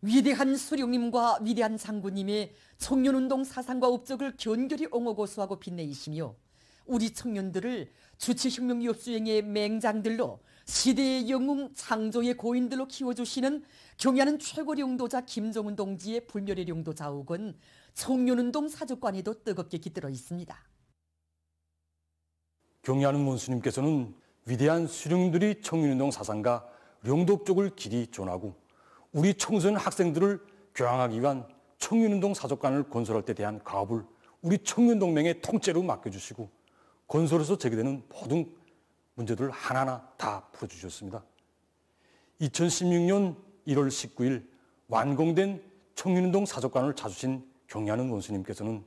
위대한 수령님과 위대한 장군님의 청년운동 사상과 업적을 견결히 옹호고수하고 빛내이시며 우리 청년들을 주체혁명 역수행의 맹장들로 시대의 영웅 창조의 고인들로 키워주시는 경의하는 최고 영도자 김정은 동지의 불멸의 영도 자욱은 청년운동 사주관에도 뜨겁게 깃들어 있습니다. 경의하는 원수님께서는 위대한 수령님들이 청년운동 사상과 영도적을 길이 존하고 우리 청소년 학생들을 교양하기 위한 청년운동 사족관을 건설할 때 대한 가업을 우리 청년동맹의 통째로 맡겨주시고 건설에서 제기되는 모든 문제들을 하나하나 다 풀어주셨습니다. 2016년 1월 19일 완공된 청년운동 사족관을 찾으신 경의하는 원수님께서는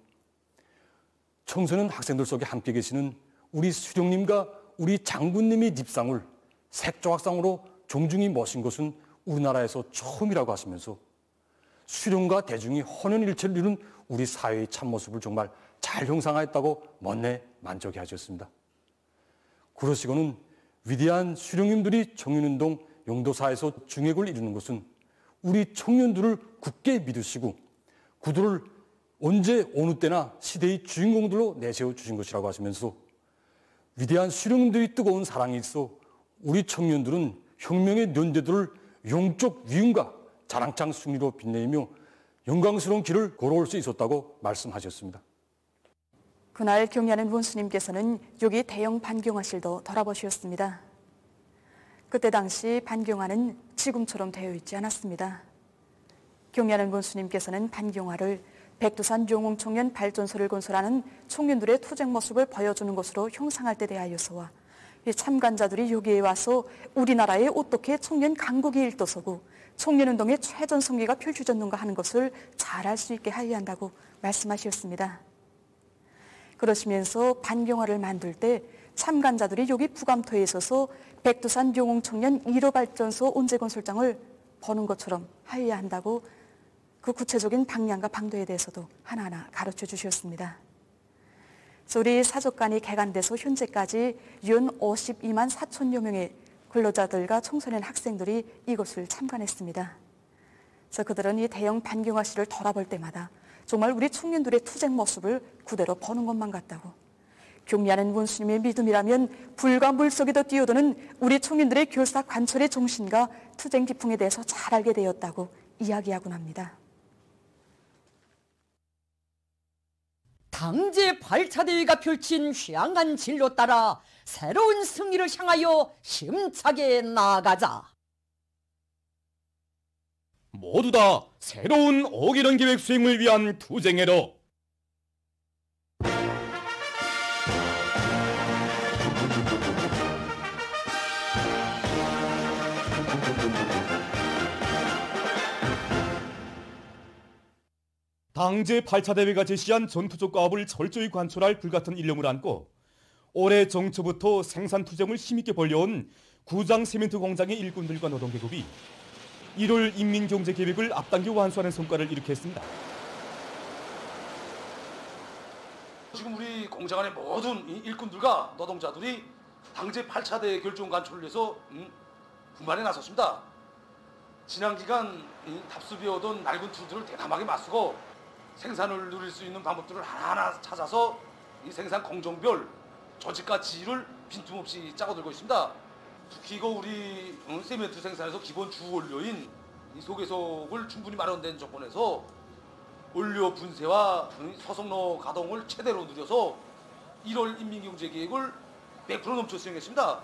청소년 학생들 속에 함께 계시는 우리 수령님과 우리 장군님의 립상을 색조각상으로 존중이 모신 것은 우리나라에서 처음이라고 하시면서 수령과 대중이 혼연일체를 이룬 우리 사회의 참모습을 정말 잘 형상화했다고 멋내 만족해 하셨습니다. 그러시고는 위대한 수령님들이 청년운동 영도사에서 중액을 이루는 것은 우리 청년들을 굳게 믿으시고 그들을 언제 어느 때나 시대의 주인공들로 내세워 주신 것이라고 하시면서 위대한 수령님들이 뜨거운 사랑이 있어 우리 청년들은 혁명의 연대들을 영적 위움과 자랑창 승리로 빛내며 영광스러운 길을 걸어올 수 있었다고 말씀하셨습니다. 그날 경의하는 원수님께서는 여기 대형 반경화실도 돌아보셨습니다. 그때 당시 반경화는 지금처럼 되어 있지 않았습니다. 경의하는 원수님께서는 반경화를 백두산 영웅청년 발전소를 건설하는 청년들의 투쟁 모습을 보여주는 것으로 형상할 때 대하여서와 참관자들이 여기에 와서 우리나라에 어떻게 청년 강국이 일떠서고 청년운동의 최전성기가 펼쳐졌는가 하는 것을 잘 알 수 있게 하여야 한다고 말씀하셨습니다. 그러시면서 반경화를 만들 때 참관자들이 여기 부감토에 있어서 백두산 영웅청년 1호 발전소 온재건설장을 보는 것처럼 하여야 한다고 그 구체적인 방향과 방도에 대해서도 하나하나 가르쳐 주셨습니다. 우리 사족관이 개관돼서 현재까지 연 52만 4천여 명의 근로자들과 청소년 학생들이 이곳을 참관했습니다. 그래서 그들은 이 대형 반경화실을 돌아볼 때마다 정말 우리 청년들의 투쟁 모습을 그대로 보는 것만 같다고, 경의하는 원수님의 믿음이라면 불과 물속에도 뛰어드는 우리 청년들의 교사 관철의 정신과 투쟁 기풍에 대해서 잘 알게 되었다고 이야기하곤 합니다. 당제 발차대회가 펼친 휘황한 진로 따라 새로운 승리를 향하여 힘차게 나아가자. 모두 다 새로운 5개년 계획 수행을 위한 투쟁해로. 당제 8차 대회가 제시한 전투적 가업을 철저히 관철할 불같은 일념을 안고 올해 정초부터 생산 투쟁을 힘있게 벌려온 구장 세멘트 공장의 일꾼들과 노동계급이 1월 인민경제계획을 앞당겨 완수하는 성과를 이룩했습니다. 지금 우리 공장 안의 모든 일꾼들과 노동자들이 당제 8차 대회 결정 관철을 위해서 분발에 나섰습니다. 지난 기간 답습해오던 낡은 투들을 대담하게 맞서고 생산을 누릴 수 있는 방법들을 하나하나 찾아서 이 생산 공정별 조직과 지휘를 빈틈없이 짜고들고 있습니다. 특히 이거 우리 세멘트 생산에서 기본 주 원료인 이 소개석을 충분히 마련된 조건에서 원료 분쇄와 소속로 가동을 최대로 누려서 1월 인민경제계획을 100% 넘쳐 수행했습니다.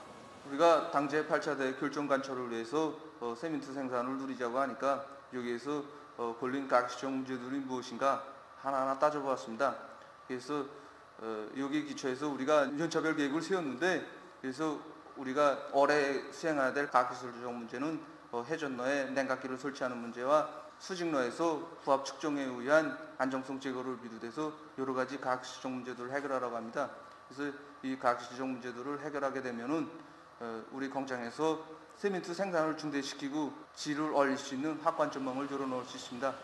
우리가 당제 8차 대회 결정 관철을 위해서 세멘트 생산을 누리자고 하니까 여기에서 걸린 가시적 문제들이 무엇인가 하나하나 따져보았습니다. 그래서 여기 기초해서 우리가 연차별 계획을 세웠는데, 그래서 우리가 올해 수행해야 될 가기술적 문제는 해전로에 냉각기를 설치하는 문제와 수직로에서 부합 측정에 의한 안정성 제거를 비롯해서 여러 가지 가기술적 문제들을 해결하라고 합니다. 그래서 이 가기술적 문제들을 해결하게 되면은 우리 공장에서 세멘트 생산을 중대시키고 질을 올릴 수 있는 확관 전망을 열어놓을 수 있습니다.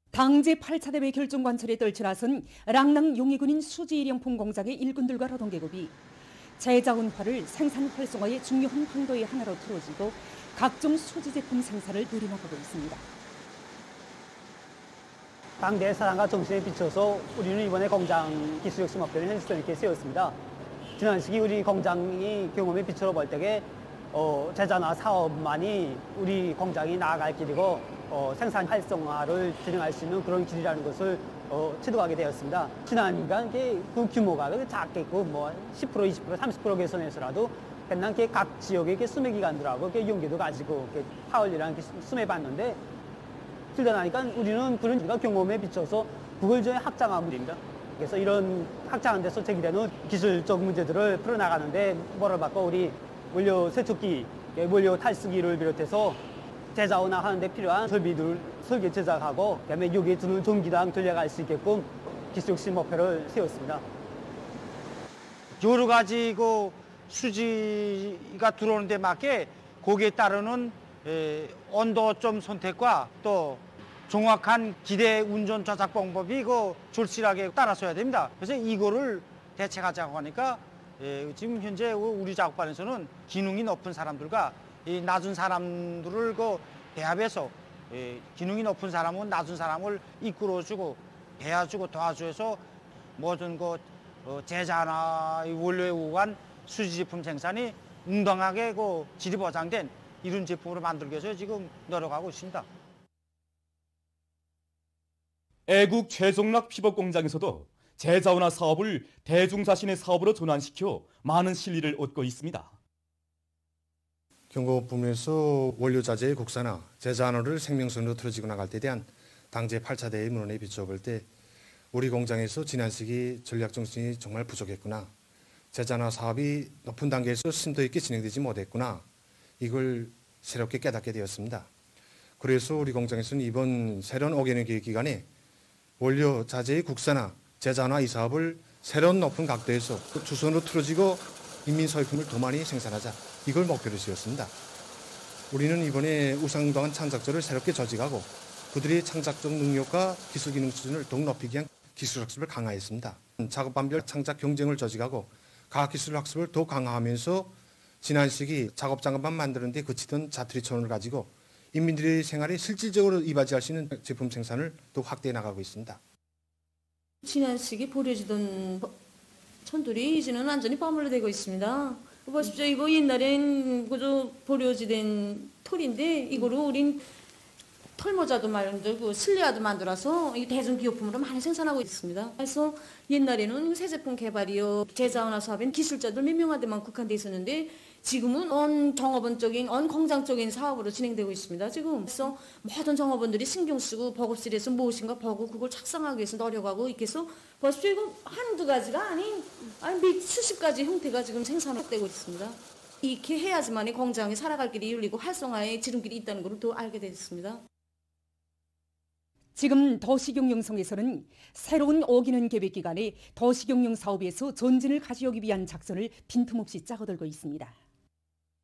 당제 8차 대회 결정 관철에 떨쳐나선 랑랑 용의군인 수지일용품 공장의 일꾼들과 노동계급이 제자원화를 생산 활성화의 중요한 방도의 하나로 들어지고 각종 수지 제품 생산을 늘어나가고 있습니다. 당대의 사랑과 정신에 비춰서 우리는 이번에 공장 기술혁신 목표를 현실성 있게 세웠습니다. 지난 시기 우리 공장이 경험에 비춰 볼 때에 제자나 사업만이 우리 공장이 나아갈 길이고 생산 활성화를 진행할 수 있는 그런 길이라는 것을 체득하게 되었습니다. 지난 그 규모가 작겠고 10%, 20%, 30% 개선해서라도 맨날 각 지역의 수매 기관들하고 연계도 가지고 파월이랑 수매 받는데 들려나니까 우리는 그런 경험에 비춰서 그걸 좀 확장한 문제입니다. 그래서 이런 확장한 데서 제기되는 기술적 문제들을 풀어나가는데 뭐를 받고 우리 원료 세척기, 원료 탈수기를 비롯해서 제작이나 하는데 필요한 설비들 설계 제작하고 그다음에 여기에 두는 전기당 돌려갈 수 있게끔 기술혁신 목표를 세웠습니다. 여러 가지 수지가 들어오는 데 맞게 거기에 따르는 온도점 선택과 또 정확한 기대 운전 조작 방법이 절실하게 따라서야 됩니다. 그래서 이거를 대책하자고 하니까 지금 현재 우리 작업반에서는 기능이 높은 사람들과 이 낮은 사람들을 대합해서 기능이 높은 사람은 낮은 사람을 이끌어주고 대해주고 도와줘서 모든 제자나 원료에 의한 수지 제품 생산이 응당하게 질이 보장된 이런 제품으로 만들기 위해서 지금 노력하고 있습니다. 애국 최종락 피복 공장에서도 제자원화 사업을 대중자신의 사업으로 전환시켜 많은 실리를 얻고 있습니다. 경고부문에서 원료자재의 국산화, 제자원화를 생명선으로 틀어지고 나갈 때 대한 당제 8차대의 문헌에 비춰볼 때 우리 공장에서 지난 시기 전략정신이 정말 부족했구나. 제자원화 사업이 높은 단계에서 심도 있게 진행되지 못했구나. 이걸 새롭게 깨닫게 되었습니다. 그래서 우리 공장에서는 이번 새로운 5개년 계획 기간에 원료 자재의 국산화, 제자원화 이 사업을 새로운 높은 각도에서 주선으로 틀어지고 인민소유품을 더 많이 생산하자. 이걸 목표로 세웠습니다. 우리는 이번에 우상당한 창작자를 새롭게 조직하고 그들의 창작적 능력과 기술 기능 수준을 더욱 높이기 위한 기술 학습을 강화했습니다. 작업반별 창작 경쟁을 조직하고 과학기술 학습을 더 강화하면서 지난 시기 작업 장갑만 만드는 데 그치던 자투리촌을 가지고 인민들의 생활에 실질적으로 이바지할 수 있는 제품 생산을 더 확대해 나가고 있습니다. 지난 시기 버려지던 천들이 이제는 완전히 버물러되고 있습니다. 보십시오. 이거 옛날엔 그저 버려지던 털인데 이거를 우린 털모자도 만들고 실내화도 만들어서 대중기업품으로 많이 생산하고 있습니다. 그래서 옛날에는 새 제품 개발이요, 제자원화 사업엔 기술자들 몇 명한테만 국한돼 있었는데 지금은 언 정업원적인, 언 공장적인 사업으로 진행되고 있습니다. 지금 그래서 모든 정업원들이 신경 쓰고 버급실에서 무엇인가 보고 그걸 착상하기 위해서 노력하고 있겠어. 보십시오. 이거 한두 가지가 아니 수십 가지 형태가 지금 생산되고 있습니다. 이렇게 해야지만 이 공장이 살아갈 길이 열리고 활성화의 지름길이 있다는 걸 또 알게 됐습니다. 지금 더시경영성에서는 새로운 5개년 계획 기간에 더시경영 사업에서 전진을 가져오기 위한 작전을 빈틈없이 짜고들고 있습니다.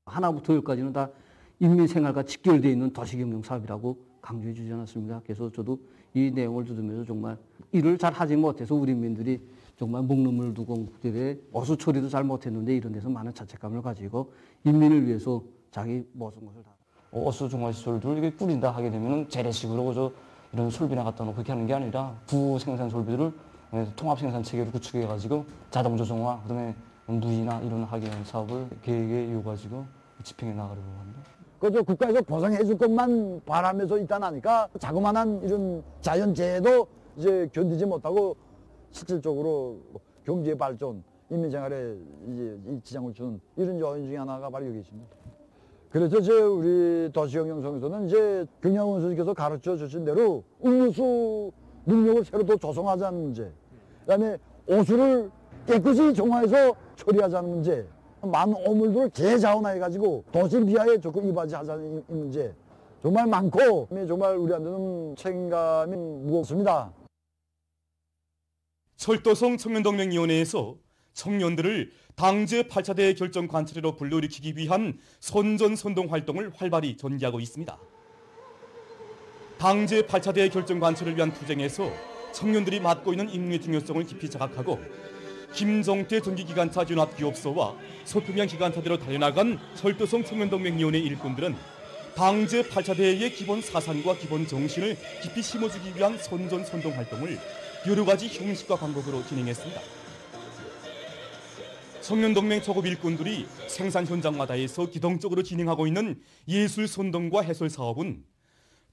하나부터 열까지는 다 인민생활과 직결되어 있는 도시경영 사업이라고 강조해 주지 않았습니다. 그래서 저도 이 내용을 들으면서 정말 일을 잘 하지 못해서 우리 인민들이 정말 목넘을 두고 그들의 어수 처리도 잘 못했는데 이런 데서 많은 자책감을 가지고 인민을 위해서 자기 모든 것을 다 어수 종합시설들 이게 꾸린다 하게 되면 재래식으로 그저 이런 설비나 갖다 놓고 그렇게 하는 게 아니라 부생산 설비들을 통합생산 체계로 구축해가지고 자동 조정화, 그다음에 누이나 이런 하기위한 사업을 계획에 이어가지고 집행해 나가려고 합니다. 그저 국가에서 보상해 줄 것만 바라면서 있다 나니까 자그마한 이런 자연재해도 이제 견디지 못하고 실질적으로 경제 발전, 인민생활에 이제 이 지장을 주는 이런 요인 중에 하나가 바로 여기 있습니다. 그래서 우리 도시경영성에서는 이제 경영원수님께서 가르쳐 주신 대로 음료수 능력을 새로 더 조성하자는 문제, 그다음에 오수를 깨끗이 정화해서 처리하자는 문제, 많은 오물들을 재자원화해가지고 도시 비하에 조금 이바지하자는 이 문제 정말 많고 정말 우리한테는 책임감이 무겁습니다. 철도성 청년동맹위원회에서 청년들을 당제 8차대 결정 관찰회로 불러일으키기 위한 선전선동 활동을 활발히 전개하고 있습니다. 당제 8차대 결정 관찰을 위한 투쟁에서 청년들이 맡고 있는 임무의 중요성을 깊이 자각하고 김정태 전기기관차 연합기업소와 서평양 기관차대로 달려나간 철도성 청년동맹위원회 일꾼들은 당제 8차 대회의 기본 사상과 기본 정신을 깊이 심어주기 위한 선전선동 활동을 여러 가지 형식과 방법으로 진행했습니다. 청년동맹 초급 일꾼들이 생산 현장마다에서 기동적으로 진행하고 있는 예술 선동과 해설 사업은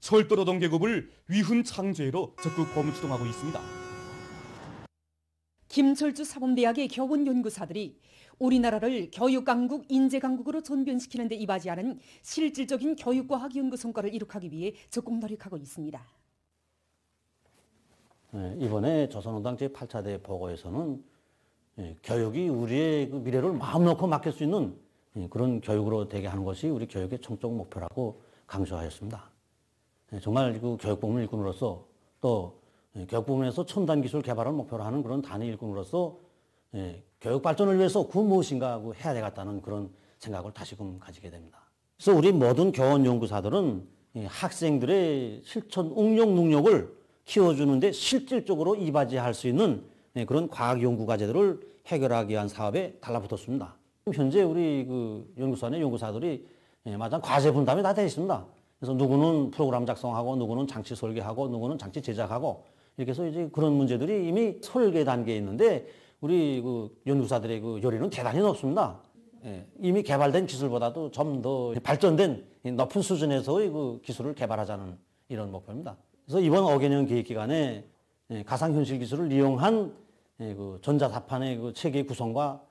철도 노동 계급을 위훈 창조로 적극 범주동하고 있습니다. 김철주 사범대학의 교원 연구사들이 우리나라를 교육강국, 인재강국으로 전변시키는 데 이바지하는 실질적인 교육과학 연구 성과를 이룩하기 위해 적극 노력하고 있습니다. 이번에 조선노당 제8차 대회 보고에서는 교육이 우리의 그 미래를 마음 놓고 맡길 수 있는 그런 교육으로 되게 하는 것이 우리 교육의 총적 목표라고 강조하였습니다. 정말 그 교육부문 일꾼으로서 또 교육부문에서 첨단 기술 개발을 목표로 하는 그런 단위 일꾼으로서 교육 발전을 위해서 그 무엇인가 해야 되겠다는 그런 생각을 다시금 가지게 됩니다. 그래서 우리 모든 교원 연구사들은 학생들의 실천 응용 능력을 키워주는데 실질적으로 이바지할 수 있는 그런 과학 연구 과제들을 해결하기 위한 사업에 달라붙었습니다. 현재 우리 그 연구소 안에 연구사들이 마땅 과제 분담이 다 되어 있습니다. 그래서 누구는 프로그램 작성하고 누구는 장치 설계하고 누구는 장치 제작하고 이렇게 해서 이제 그런 문제들이 이미 설계 단계에 있는데 우리 그 연구사들의 그 요리는 대단히 높습니다. 이미 개발된 기술보다도 좀 더 발전된 높은 수준에서의 그 기술을 개발하자는 이런 목표입니다. 그래서 이번 5개년 계획 기간에 가상현실 기술을 이용한 그 전자사판의 그 체계 구성과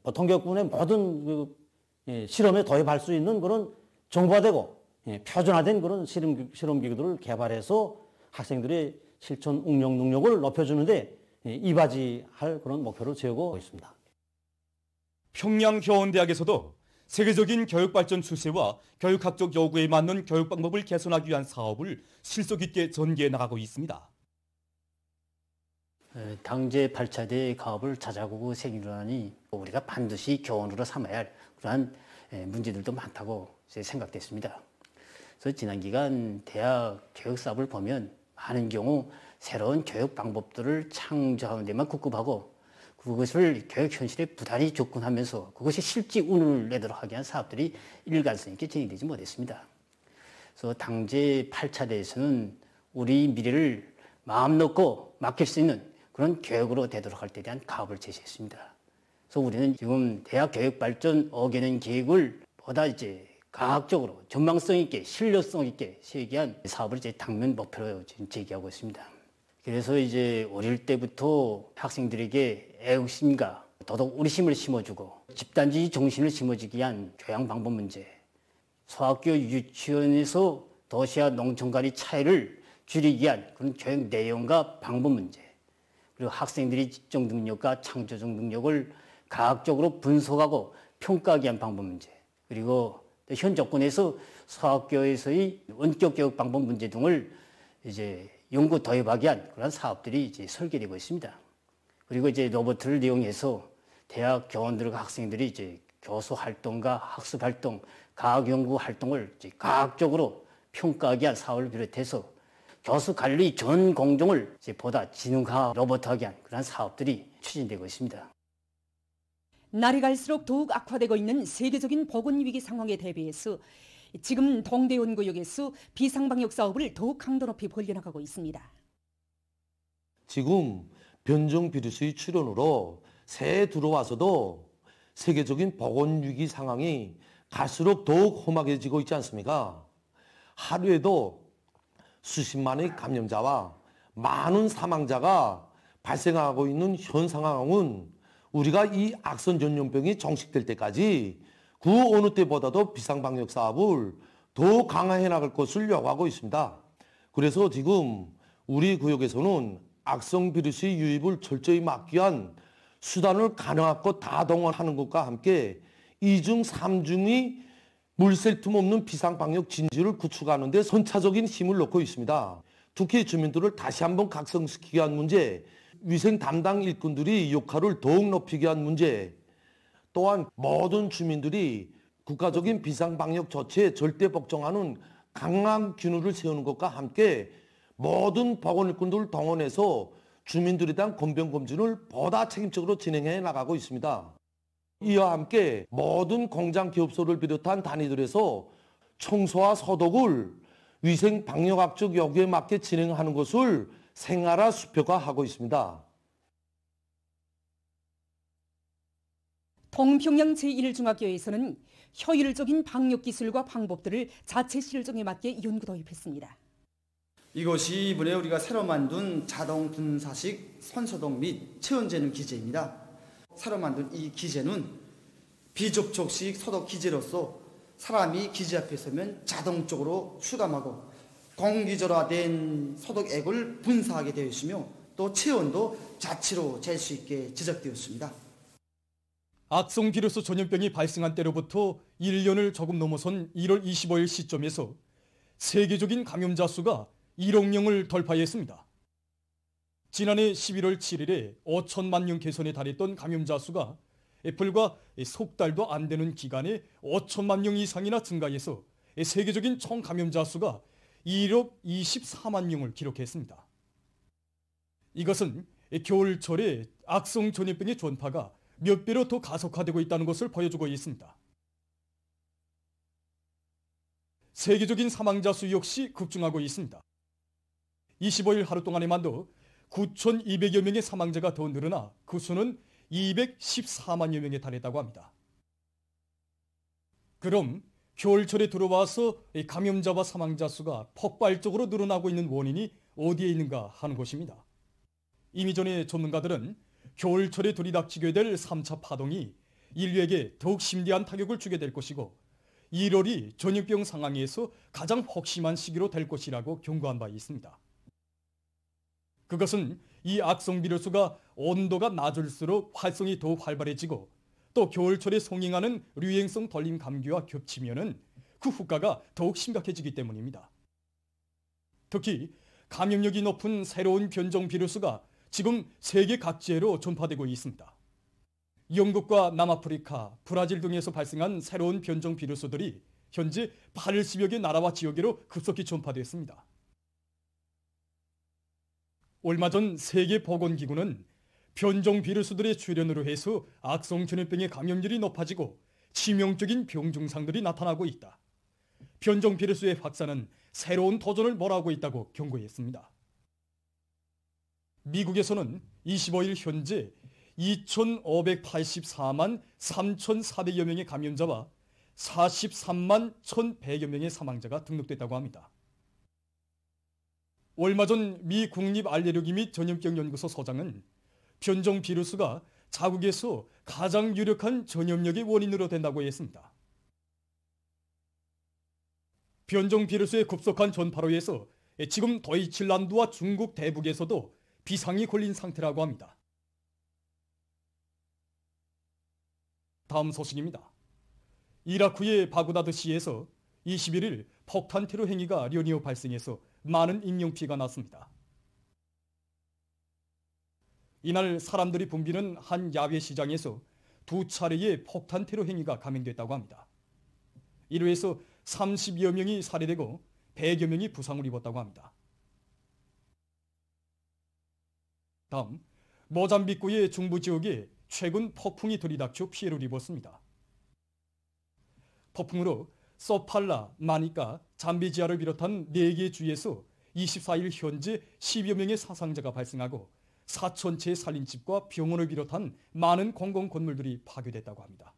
보통 교육부문의 모든 그 실험에 도입할 수 있는 그런 정보화되고 표준화된 그런 실험기구들을 개발해서 학생들의 실천 응용 능력을 높여주는데 이바지할 그런 목표를 세우고 있습니다. 평양교원대학에서도 세계적인 교육 발전 추세와 교육학적 요구에 맞는 교육 방법을 개선하기 위한 사업을 실속 있게 전개해 나가고 있습니다. 당제 8차 대회 가업을 자자고고 세기로하니 우리가 반드시 교원으로 삼아야 할 그러한 문제들도 많다고 생각됐습니다. 그래서 지난 기간 대학 교육 사업을 보면 많은 경우 새로운 교육 방법들을 창조하는 데만 국급하고 그것을 교육 현실에 부단히 접근하면서 그것이 실제 운을 내도록 하기 위한 사업들이 일관성 있게 진행되지 못했습니다. 그래서 당제 8차 대회에서는 우리 미래를 마음 놓고 맡길 수 있는 그런 교육으로 되도록 할 때 대한 가업을 제시했습니다. 그래서 우리는 지금 대학 교육 발전 5개년 계획을 보다 이제 과학적으로 전망성 있게 신뢰성 있게 세우기 위한 사업을 이제 당면 목표로 지금 제기하고 있습니다. 그래서 이제 어릴 때부터 학생들에게 애국심과 더더욱 우리심을 심어주고 집단주의 정신을 심어주기 위한 교양 방법 문제, 소학교 유치원에서 도시와 농촌 간의 차이를 줄이기 위한 그런 교육 내용과 방법 문제, 그리고 학생들이 지적 능력과 창조적 능력을 과학적으로 분석하고 평가하기 위한 방법 문제, 그리고 현 정권에서 소학교에서의 원격 교육 방법 문제 등을 이제 연구 도입하기 위한 그런 사업들이 이제 설계되고 있습니다. 그리고 이제 로봇을 이용해서 대학 교원들과 학생들이 이제 교수 활동과 학습 활동, 과학 연구 활동을 이제 과학적으로 평가하기 위한 사업을 비롯해서 교수 관리 전 공정을 이제 보다 지능화 로봇화하기 위한 그런 사업들이 추진되고 있습니다. 날이 갈수록 더욱 악화되고 있는 세계적인 보건위기 상황에 대비해서 지금 동대연구역에서 비상방역 사업을 더욱 강도 높이 벌려나가고 있습니다. 지금 변종 비루스의 출현으로 새해 들어와서도 세계적인 보건위기 상황이 갈수록 더욱 험악해지고 있지 않습니까? 하루에도 수십만의 감염자와 많은 사망자가 발생하고 있는 현 상황은 우리가 이 악성 전염병이 종식될 때까지 그 어느 때보다도 비상방역 사업을 더 강화해 나갈 것을 요구하고 있습니다. 그래서 지금 우리 구역에서는 악성 비루스의 유입을 철저히 막기 위한 수단을 가능하고 다 동원하는 것과 함께 2중, 3중이 물샐 틈 없는 비상방역 진지를 구축하는 데 선차적인 힘을 놓고 있습니다. 특히 주민들을 다시 한번 각성시키기 위한 문제, 위생 담당 일꾼들이 역할을 더욱 높이기 위한 문제, 또한 모든 주민들이 국가적인 비상방역 조치에 절대 복종하는 강한 균형을 세우는 것과 함께 모든 보건일꾼들을 동원해서 주민들에 대한 건병검진을 보다 책임적으로 진행해 나가고 있습니다. 이와 함께 모든 공장 기업소를 비롯한 단위들에서 청소와 소독을 위생 방역학적 요구에 맞게 진행하는 것을 생활화 수표화하고 있습니다. 동평양 제1중학교에서는 효율적인 방역 기술과 방법들을 자체 실정에 맞게 연구 도입했습니다. 이것이 이번에 우리가 새로 만든 자동 분사식 손소독 및 체온 재는 기제입니다. 새로 만든 이 기제는 비접촉식 소독 기제로서 사람이 기제 앞에 서면 자동적으로 수감하고 공기절화된 소독액을 분사하게 되어 있으며 또 체온도 자치로 잴 수 있게 제작되었습니다. 악성 비루스 전염병이 발생한 때로부터 1년을 조금 넘어선 1월 25일 시점에서 세계적인 감염자 수가 1억 명을 돌파했습니다. 지난해 11월 7일에 5천만 명 개선에 달했던 감염자 수가 불과 석 달도 안 되는 기간에 5천만 명 이상이나 증가해서 세계적인 총 감염자 수가 1억 24만 명을 기록했습니다. 이것은 겨울철에 악성 전염병의 전파가 몇 배로 더 가속화되고 있다는 것을 보여주고 있습니다. 세계적인 사망자 수 역시 급증하고 있습니다. 25일 하루 동안에만도 9,200여 명의 사망자가 더 늘어나 그 수는 214만여 명에 달했다고 합니다. 그럼 겨울철에 들어와서 감염자와 사망자 수가 폭발적으로 늘어나고 있는 원인이 어디에 있는가 하는 것입니다. 이미 전에 전문가들은 겨울철에 들이닥치게 될 3차 파동이 인류에게 더욱 심대한 타격을 주게 될 것이고 1월이 전염병 상황에서 가장 혹심한 시기로 될 것이라고 경고한 바 있습니다. 그것은 이 악성 비루스가 온도가 낮을수록 활성이 더 활발해지고 또 겨울철에 성행하는 유행성 돌림 감기와 겹치면은 그 후과가 더욱 심각해지기 때문입니다. 특히 감염력이 높은 새로운 변종 비루스가 지금 세계 각지로 전파되고 있습니다. 영국과 남아프리카, 브라질 등에서 발생한 새로운 변종 비루스들이 현재 80여 개 나라와 지역으로 급속히 전파됐습니다. 얼마 전 세계보건기구는 변종 비루스들의 출현으로 해서 악성 전염병의 감염률이 높아지고 치명적인 병 증상들이 나타나고 있다. 변종 비루스의 확산은 새로운 도전을 몰아오고 있다고 경고했습니다. 미국에서는 25일 현재 2,584만 3,400여 명의 감염자와 43만 1,100여 명의 사망자가 등록됐다고 합니다. 얼마 전 미 국립알레르기 및 전염병 연구소 소장은 변종 비루스가 자국에서 가장 유력한 전염력의 원인으로 된다고 했습니다. 변종 비루스의 급속한 전파로 해서 지금 도이칠란드와 중국 대북에서도 비상이 걸린 상태라고 합니다. 다음 소식입니다. 이라크의 바그다드시에서 21일 폭탄 테러 행위가 연이어 발생해서 많은 인명피해가 났습니다. 이날 사람들이 붐비는 한 야외 시장에서 2차례의 폭탄 테러 행위가 감행됐다고 합니다. 이로 해서 30여 명이 살해되고 100여 명이 부상을 입었다고 합니다. 다음, 모잠비크의 중부 지역에 최근 폭풍이 들이닥쳐 피해를 입었습니다. 폭풍으로 소팔라, 마니카, 잠비지아를 비롯한 4개 주에서 24일 현재 10여 명의 사상자가 발생하고 4,000채의 살림집과 병원을 비롯한 많은 공공 건물들이 파괴됐다고 합니다.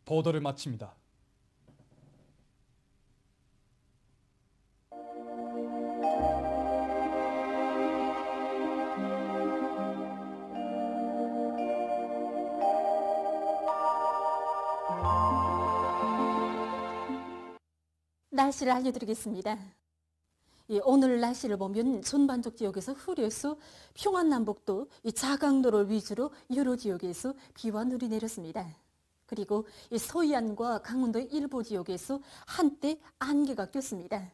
보도를 마칩니다. 날씨를 알려드리겠습니다. 오늘 날씨를 보면 전반적 지역에서 흐려서 평안남북도 자강도를 위주로 여러 지역에서 비와 눈이 내렸습니다. 그리고 서해안과 강원도의 일부 지역에서 한때 안개가 꼈습니다.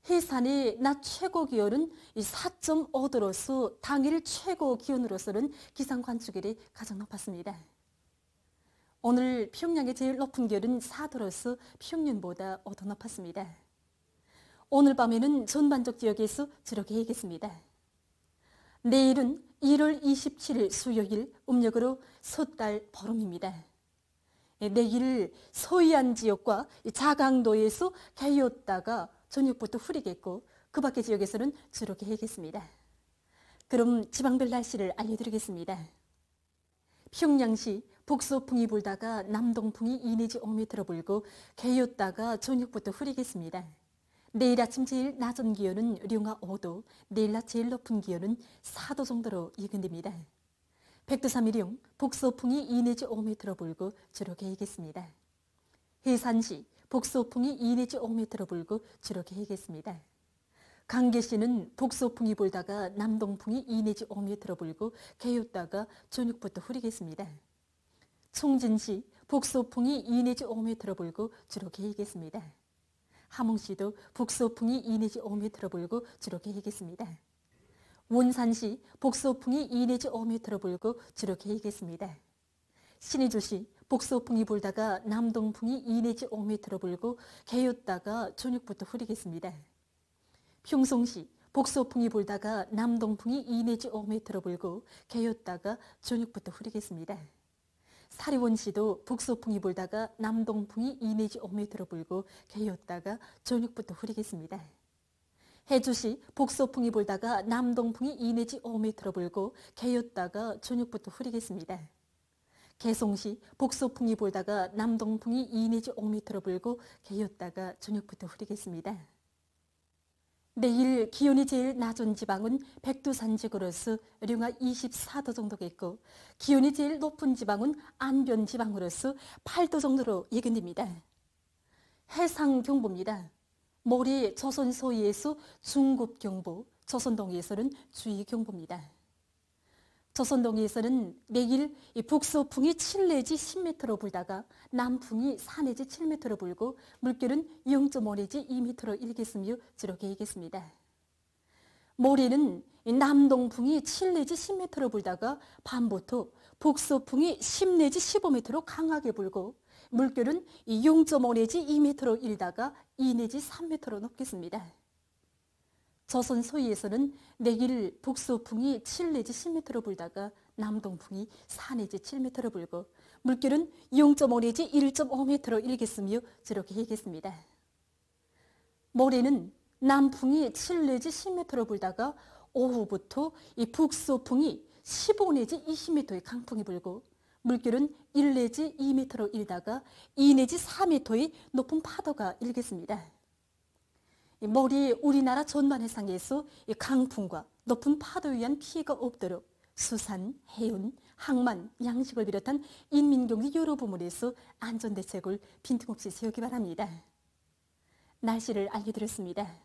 해산의 낮 최고 기온은 4.5도로서 당일 최고 기온으로서는 기상 관측일이 가장 높았습니다. 오늘 평양의 제일 높은 기온은 4도로서 평년보다 5도 높았습니다. 오늘 밤에는 전반적 지역에서 주로 개겠습니다. 내일은 1월 27일 수요일 음력으로 섣달 보름입니다. 내일 서해안 지역과 자강도에서 개였다가 저녁부터 흐리겠고 그 밖의 지역에서는 주로 개겠습니다. 그럼 지방별 날씨를 알려드리겠습니다. 평양시 북서풍이 불다가 남동풍이 2 내지 5m 불고 개였다가 저녁부터 흐리겠습니다. 내일 아침 제일 낮은 기온은 령아 5도, 내일 낮 제일 높은 기온은 4도 정도로 예견됩니다. 백두산미령 북서풍이 2 내지 5m 불고 주로 개겠습니다. 해산시 북서풍이 2 내지 5m 불고 주로 개겠습니다. 강계시는 북서풍이 불다가 남동풍이 2 내지 5m 불고 개였다가 저녁부터 흐리겠습니다. 총진시 북서풍이 2 내지 5m 불고 주로 개겠습니다. 함흥시도 북서풍이 2 내지 5m 불고 주로 개겠습니다. 원산시 북서풍이 2 내지 5m 불고 주로 개겠습니다. 신의주시 북서풍이 불다가 남동풍이 2 내지 5m 불고 개였다가 저녁부터 흐리겠습니다. 평송시 북서풍이 불다가 남동풍이 2 내지 5m 불고 개였다가 저녁부터 흐리겠습니다. 사리원시도 북서풍이 불다가 남동풍이 2 내지 5m 불고 개였다가 저녁부터 흐리겠습니다. 해주시 북서풍이 불다가 남동풍이 2 내지 5m 불고 개였다가 저녁부터 흐리겠습니다. 개송시 북서풍이 불다가 남동풍이 2 내지 5m 불고 개였다가 저녁부터 흐리겠습니다. 내일 기온이 제일 낮은 지방은 백두산 지구로서 령아 24도 정도겠고 기온이 제일 높은 지방은 안변 지방으로서 8도 정도로 예견됩니다. 해상경보입니다. 모레 조선 서해에서 중급경보, 조선 동해에서는 주의경보입니다. 조선 동해에서는 내일 북서풍이 7 내지 10m로 불다가 남풍이 4 내지 7m로 불고 물결은 0.5 내지 2m로 일겠으며 주로 개겠습니다. 모레는 남동풍이 7 내지 10m로 불다가 밤부터 북서풍이 10 내지 15m로 강하게 불고 물결은 0.5 내지 2m로 일다가 2 내지 3m로 높겠습니다. 조선 서해에서는 내일 북서풍이 7 내지 10m로 불다가 남동풍이 4 내지 7m로 불고 물결은 0.5 내지 1.5m로 일겠으며 저렇게 일겠습니다. 모레는 남풍이 7 내지 10m로 불다가 오후부터 이 북서풍이 15 내지 20m의 강풍이 불고 물결은 1 내지 2m로 일다가 2 내지 4m의 높은 파도가 일겠습니다. 모레 우리나라 전반 해상에서 강풍과 높은 파도에 의한 피해가 없도록 수산, 해운, 항만, 양식을 비롯한 인민경제 여러 부문에서 안전대책을 빈틈없이 세우기 바랍니다. 날씨를 알려드렸습니다.